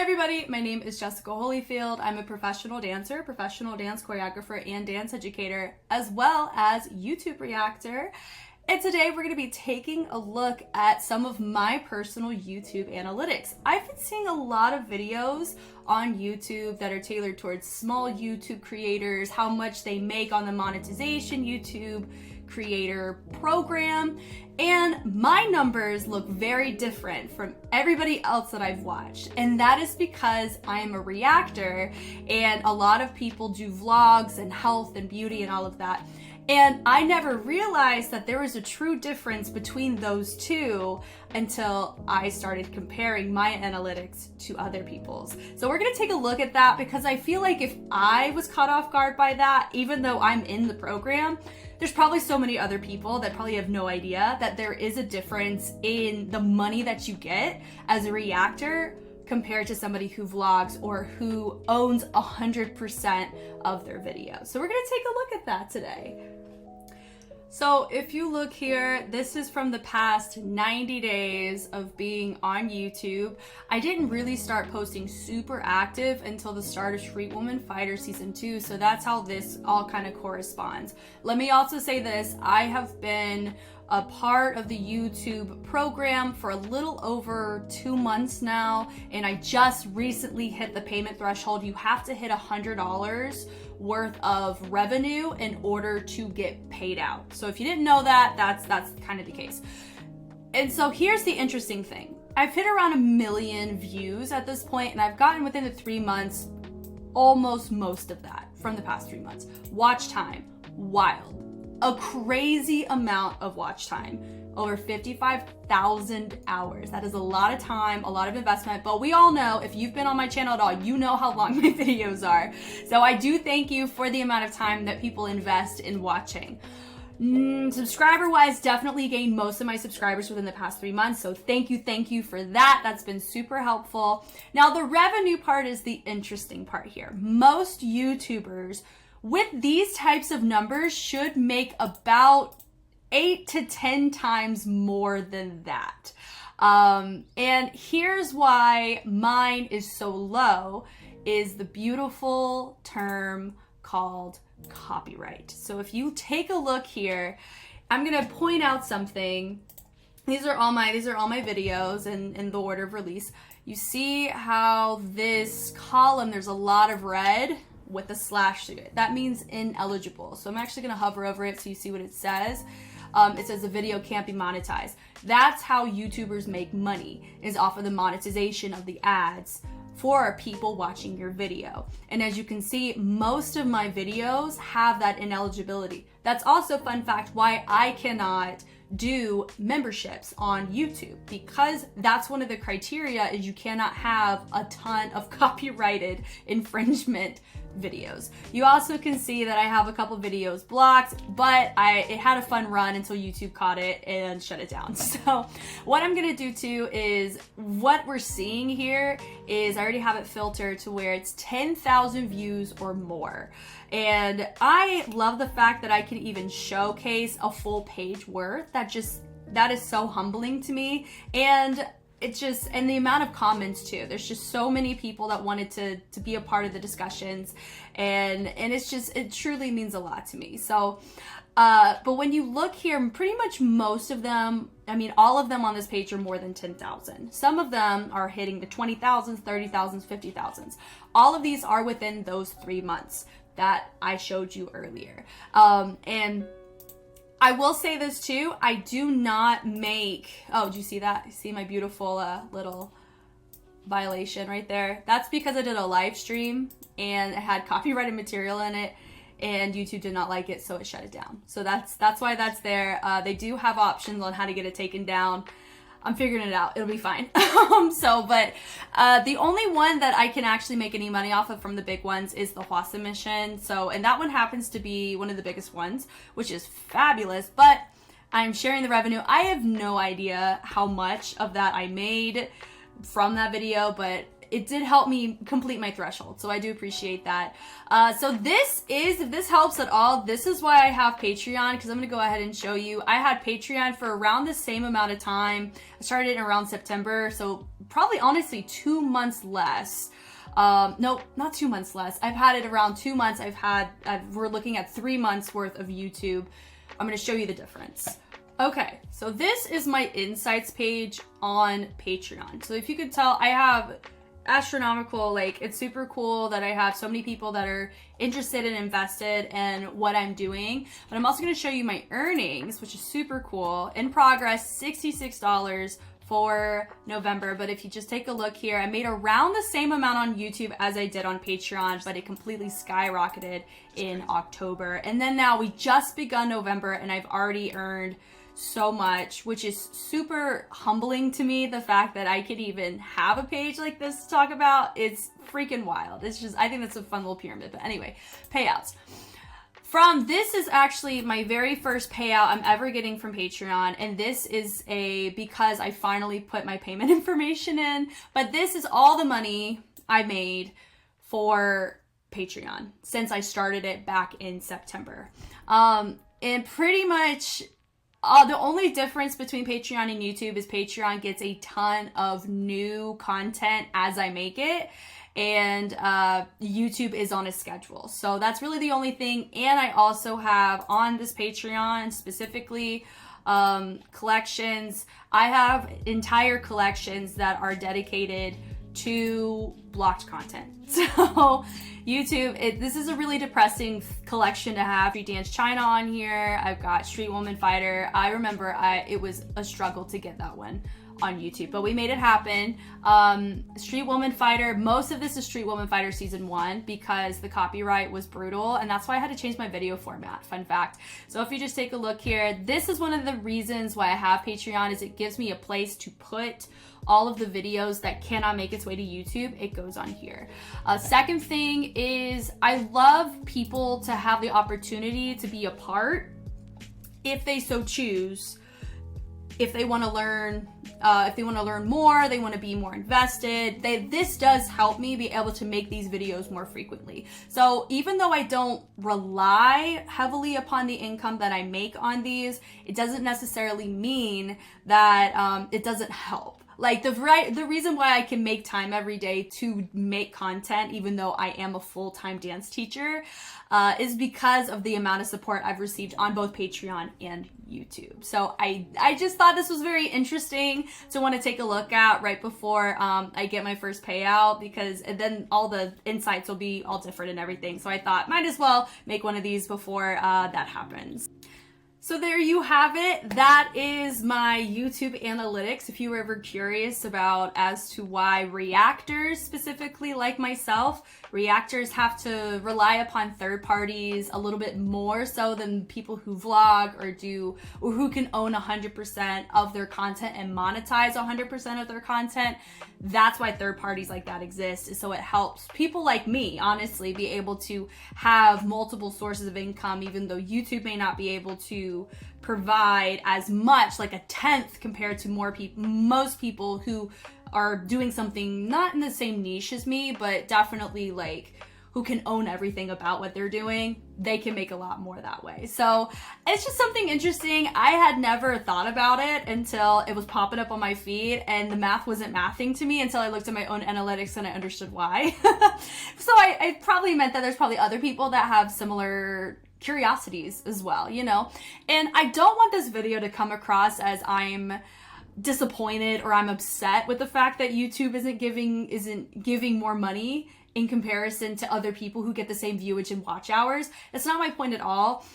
everybody, my name is Jessica Holyfield. I'm a professional dancer, professional dance choreographer, and dance educator, as well as YouTube reactor. And today we're going to be taking a look at some of my personal YouTube analytics. I've been seeing a lot of videos on YouTube that are tailored towards small YouTube creators, how much they make on the monetization YouTube creator program, and my numbers look very different from everybody else that I've watched, and that is because I'm a reactor and a lot of people do vlogs and health and beauty and all of that, and I never realized that there was a true difference between those two until I started comparing my analytics to other people's. So we're gonna take a look at that because I feel like if I was caught off guard by that, even though I'm in the program, there's probably so many other people that probably have no idea that there is a difference in the money that you get as a reactor compared to somebody who vlogs or who owns 100% of their videos. So we're gonna take a look at that today. So if you look here, this is from the past 90 days of being on YouTube. I didn't really start posting super active until the start of Street Woman Fighter Season 2, so that's how this all kind of corresponds. Let me also say this, I have been a part of the YouTube program for a little over 2 months now, and I just recently hit the payment threshold. You have to hit $100 worth of revenue in order to get paid out. So if you didn't know that, that's kind of the case. And so here's the interesting thing. I've hit around 1 million views at this point, and I've gotten within the 3 months almost most of that from the past 3 months. Watch time, wild. A crazy amount of watch time, over 55,000 hours. That is a lot of time, a lot of investment, but we all know, if you've been on my channel at all, you know how long my videos are. So I do thank you for the amount of time that people invest in watching. Subscriber wise, definitely gained most of my subscribers within the past 3 months. So thank you for that. That's been super helpful. Now the revenue part is the interesting part here. Most YouTubers with these types of numbers should make about 8 to 10 times more than that. And here's why mine is so low, is the beautiful term called copyright. So if you take a look here, I'm gonna point out something. These are all my videos in the order of release. You see how this column, there's a lot of red with a slash through it. That means ineligible. So I'm actually gonna hover over it so you see what it says. It says the video can't be monetized. That's how YouTubers make money, is off of the monetization of the ads for people watching your video. And as you can see, most of my videos have that ineligibility. That's also, fun fact, why I cannot do memberships on YouTube, because that's one of the criteria, is you cannot have a ton of copyrighted infringement videos. You also can see that I have a couple videos blocked, but it had a fun run until YouTube caught it and shut it down. So what I'm gonna do too is, what we're seeing here is, I already have it filtered to where it's 10,000 views or more. And I love the fact that I can even showcase a full page worth. That is so humbling to me. And and the amount of comments too. There's just so many people that wanted to be a part of the discussions, and it truly means a lot to me. So, but when you look here, pretty much most of them, I mean, all of them on this page are more than 10,000. Some of them are hitting the 20,000s, 30,000s, 50,000s. All of these are within those 3 months that I showed you earlier. And I will say this too, I do not make, oh, do you see that? See my beautiful little violation right there? That's because I did a live stream and it had copyrighted material in it, and YouTube did not like it, so it shut it down. So that's why that's there. They do have options on how to get it taken down. I'm figuring it out. It'll be fine. But the only one that I can actually make any money off of from the big ones is the Hwasa mission. So, and that one happens to be one of the biggest ones, which is fabulous, but I'm sharing the revenue. I have no idea how much of that I made from that video, but it did help me complete my threshold. So I do appreciate that. So this is, if this helps at all, this is why I have Patreon, because I'm going to go ahead and show you. I had Patreon for around the same amount of time. I started in around September, so probably honestly 2 months less. No, not 2 months less. I've had it around 2 months. We're looking at 3 months worth of YouTube. I'm going to show you the difference. Okay, so this is my insights page on Patreon. So if you could tell, I have astronomical, like, it's super cool that I have so many people that are interested and invested in what I'm doing. But I'm also going to show you my earnings, which is super cool. In progress, $66 for November. But if you just take a look here, I made around the same amount on YouTube as I did on Patreon, but it completely skyrocketed in October. And then now we just begun November and I've already earned so much, which is super humbling to me. The fact that I could even have a page like this to talk about, it's freaking wild. It's just, I think that's a fun little pyramid. But anyway, payouts. This is actually my very first payout I'm ever getting from Patreon, and this is because I finally put my payment information in, but this is all the money I made for Patreon since I started it back in September. And pretty much the only difference between Patreon and YouTube is Patreon gets a ton of new content as I make it, and YouTube is on a schedule. So that's really the only thing. And I also have on this Patreon specifically collections. I have entire collections that are dedicated to blocked content. So YouTube, this is a really depressing collection to have. Street Dance China on here. I've got Street Woman Fighter. I remember it was a struggle to get that one on YouTube, but we made it happen. Street Woman Fighter, most of this is Street Woman Fighter Season 1 because the copyright was brutal, and that's why I had to change my video format, fun fact. So if you just take a look here, this is one of the reasons why I have Patreon, is it gives me a place to put all of the videos that cannot make its way to YouTube. It goes on here. Second thing is I love people to have the opportunity to be a part if they so choose. If they want to learn, more, they want to be more invested. This does help me be able to make these videos more frequently. So even though I don't rely heavily upon the income that I make on these, it doesn't necessarily mean that it doesn't help. Like the reason why I can make time every day to make content, even though I am a full-time dance teacher, is because of the amount of support I've received on both Patreon and YouTube. So I just thought this was very interesting to want to take a look at right before I get my first payout, because then all the insights will be all different and everything. So I thought might as well make one of these before that happens. So there you have it. That is my YouTube analytics. If you were ever curious about as to why reactors, specifically like myself, reactors have to rely upon third parties a little bit more so than people who vlog or who can own 100% of their content and monetize 100% of their content. That's why third parties like that exist, is so it helps people like me, honestly, be able to have multiple sources of income, even though YouTube may not be able to provide as much, like a tenth compared to most people who are doing something not in the same niche as me, but definitely like who can own everything about what they're doing. They can make a lot more that way. So it's just something interesting. I had never thought about it until it was popping up on my feed, and the math wasn't mathing to me until I looked at my own analytics and I understood why. So I probably meant that there's probably other people that have similar curiosities as well, you know? And I don't want this video to come across as I'm disappointed or I'm upset with the fact that YouTube isn't giving more money in comparison to other people who get the same viewage and watch hours. That's not my point at all.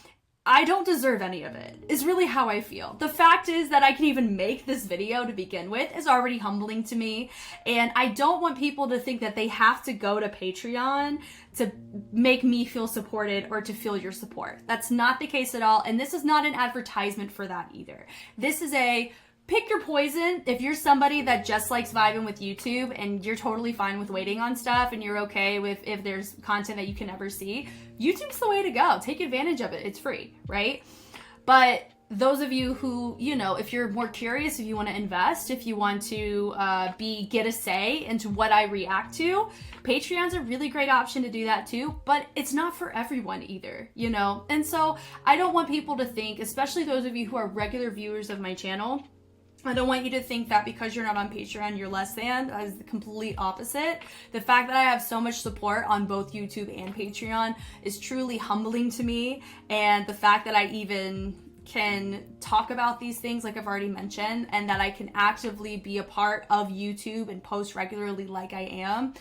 I don't deserve any of it, is really how I feel. The fact is that I can even make this video to begin with is already humbling to me. And I don't want people to think that they have to go to Patreon to make me feel supported or to feel your support. That's not the case at all. And this is not an advertisement for that either. This is a pick your poison. If you're somebody that just likes vibing with YouTube and you're totally fine with waiting on stuff and you're okay with if there's content that you can never see, YouTube's the way to go. Take advantage of it. It's free, right? But those of you who, you know, if you're more curious, if you want to invest, if you want to get a say into what I react to, Patreon's a really great option to do that too, but it's not for everyone either, you know? And so I don't want people to think, especially those of you who are regular viewers of my channel, I don't want you to think that because you're not on Patreon, you're less than. That is the complete opposite. The fact that I have so much support on both YouTube and Patreon is truly humbling to me. And the fact that I even can talk about these things, like I've already mentioned, and that I can actively be a part of YouTube and post regularly like I am,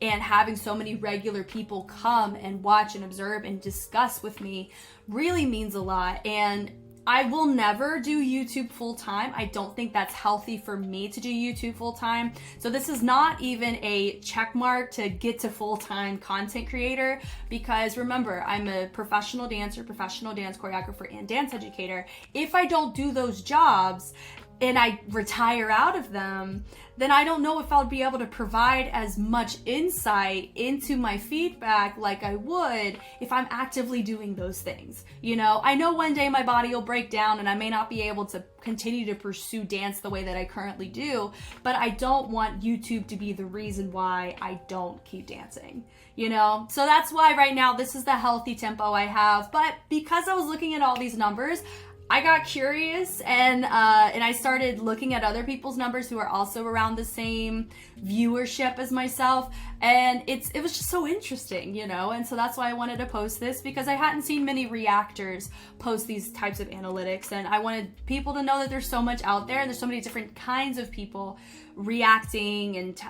and having so many regular people come and watch and observe and discuss with me really means a lot. And I will never do YouTube full time. I don't think that's healthy for me to do YouTube full time. So this is not even a check mark to get to full-time content creator, because remember, I'm a professional dancer, professional dance choreographer, and dance educator. If I don't do those jobs and I retire out of them, then I don't know if I'll be able to provide as much insight into my feedback like I would if I'm actively doing those things. You know, I know one day my body will break down and I may not be able to continue to pursue dance the way that I currently do, but I don't want YouTube to be the reason why I don't keep dancing, you know? So that's why right now this is the healthy tempo I have. But because I was looking at all these numbers, I got curious and I started looking at other people's numbers who are also around the same viewership as myself, and it was just so interesting, you know. And so that's why I wanted to post this, because I hadn't seen many reactors post these types of analytics, and I wanted people to know that there's so much out there and there's so many different kinds of people reacting and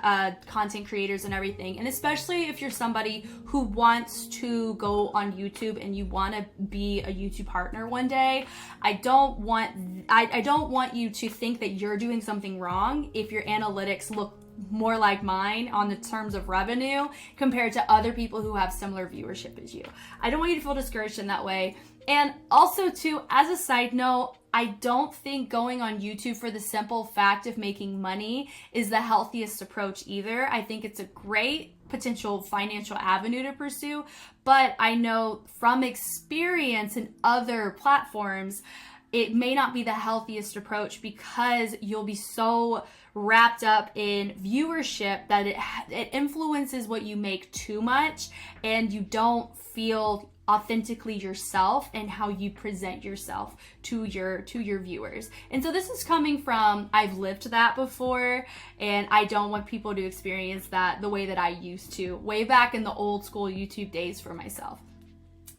content creators and everything. And especially if you're somebody who wants to go on YouTube and you want to be a YouTube partner one day, I don't want you to think that you're doing something wrong if your analytics look more like mine on the terms of revenue compared to other people who have similar viewership as you. I don't want you to feel discouraged in that way. And also too, as a side note, I don't think going on YouTube for the simple fact of making money is the healthiest approach either. I think it's a great potential financial avenue to pursue, but I know from experience in other platforms, it may not be the healthiest approach, because you'll be so wrapped up in viewership that it influences what you make too much, and you don't feel authentically yourself and how you present yourself to your viewers. And so this is coming from, I've lived that before, and I don't want people to experience that the way that I used to way back in the old school YouTube days for myself.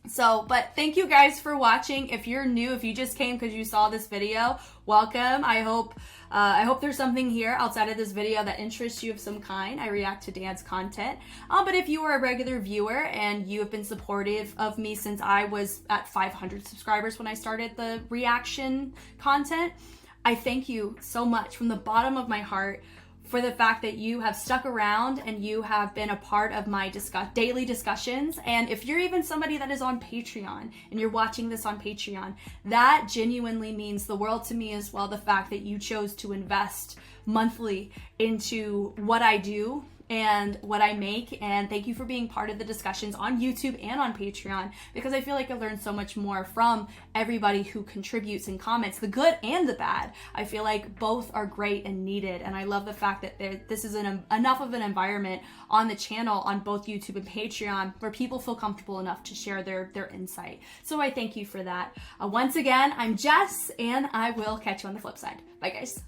So, but thank you guys for watching. If you're new, if you just came because you saw this video, welcome. I hope there's something here outside of this video that interests you of some kind. I react to dance content. But if you are a regular viewer and you have been supportive of me since I was at 500 subscribers when I started the reaction content, I thank you so much from the bottom of my heart for the fact that you have stuck around and you have been a part of my daily discussions. And if you're even somebody that is on Patreon and you're watching this on Patreon, that genuinely means the world to me as well. The fact that you chose to invest monthly into what I do and what I make, and thank you for being part of the discussions on YouTube and on Patreon, because I feel like I learned so much more from everybody who contributes and comments, the good and the bad. I feel like both are great and needed, and I love the fact that this is enough of an environment on the channel on both YouTube and Patreon where people feel comfortable enough to share their insight. So I thank you for that. Once again, I'm Jess, and I will catch you on the flip side. Bye guys.